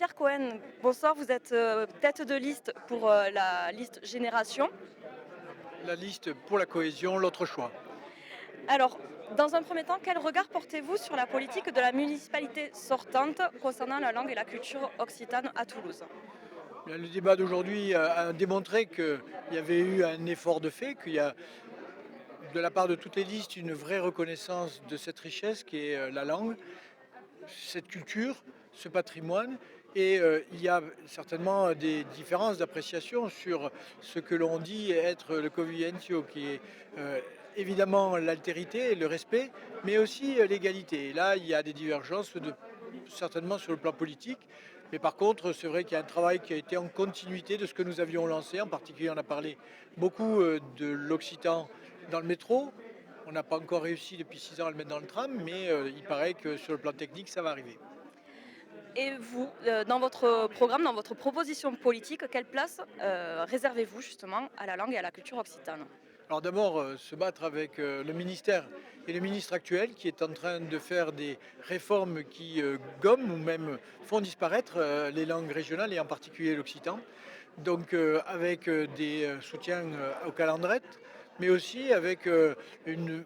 Pierre Cohen, bonsoir, vous êtes tête de liste pour la liste Génération. La liste pour la cohésion, l'autre choix. Alors, dans un premier temps, quel regard portez-vous sur la politique de la municipalité sortante concernant la langue et la culture occitane à Toulouse? Bien, le débat d'aujourd'hui a démontré qu'il y avait eu un effort de fait, qu'il y a de la part de toutes les listes une vraie reconnaissance de cette richesse qui est la langue, cette culture, ce patrimoine. Et il y a certainement des différences d'appréciation sur ce que l'on dit être le convivientio, qui est évidemment l'altérité, le respect, mais aussi l'égalité. Et là, il y a des divergences certainement sur le plan politique. Mais par contre, c'est vrai qu'il y a un travail qui a été en continuité de ce que nous avions lancé. En particulier, on a parlé beaucoup de l'occitan dans le métro. On n'a pas encore réussi depuis 6 ans à le mettre dans le tram, mais il paraît que sur le plan technique, ça va arriver. Et vous, dans votre programme, dans votre proposition politique, quelle place réservez-vous justement à la langue et à la culture occitane? Alors d'abord, se battre avec le ministère et le ministre actuel qui est en train de faire des réformes qui gomment ou même font disparaître les langues régionales et en particulier l'occitan. Donc avec des soutiens aux calendrettes, mais aussi avec une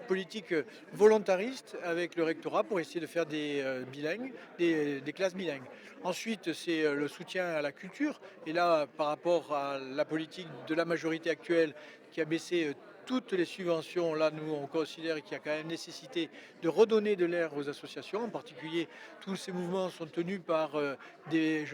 politique volontariste avec le rectorat pour essayer de faire des bilingues, des classes bilingues. Ensuite, c'est le soutien à la culture. Et là, par rapport à la politique de la majorité actuelle qui a baissé toutes les subventions, là, nous, on considère qu'il y a quand même nécessité de redonner de l'air aux associations. En particulier, tous ces mouvements sont tenus par des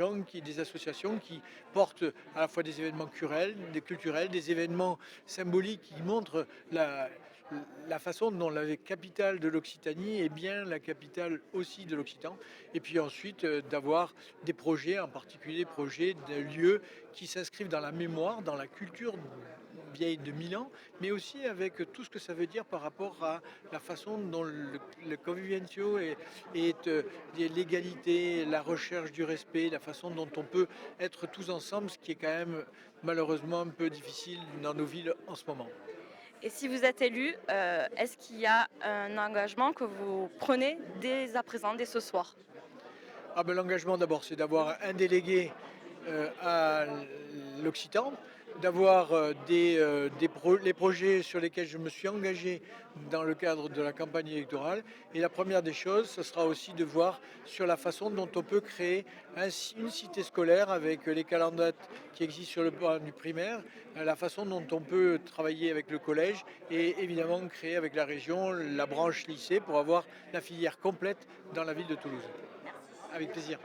associations qui portent à la fois des événements culturels, des événements symboliques qui montrent la façon dont la capitale de l'Occitanie est bien la capitale aussi de l'Occitan. Et puis ensuite, d'avoir des projets, en particulier des projets de lieux qui s'inscrivent dans la mémoire, dans la culture vieille de 1000 ans, mais aussi avec tout ce que ça veut dire par rapport à la façon dont le convivientio est l'égalité, la recherche du respect, la façon dont on peut être tous ensemble, ce qui est quand même malheureusement un peu difficile dans nos villes en ce moment. Et si vous êtes élu, est-ce qu'il y a un engagement que vous prenez dès à présent, dès ce soir? Ah ben, l'engagement d'abord, c'est d'avoir un délégué à l'Occitan, d'avoir les projets sur lesquels je me suis engagé dans le cadre de la campagne électorale. Et la première des choses, ce sera aussi de voir sur la façon dont on peut créer une cité scolaire avec les calendates qui existent sur le plan du primaire, la façon dont on peut travailler avec le collège et évidemment créer avec la région la branche lycée pour avoir la filière complète dans la ville de Toulouse. Avec plaisir.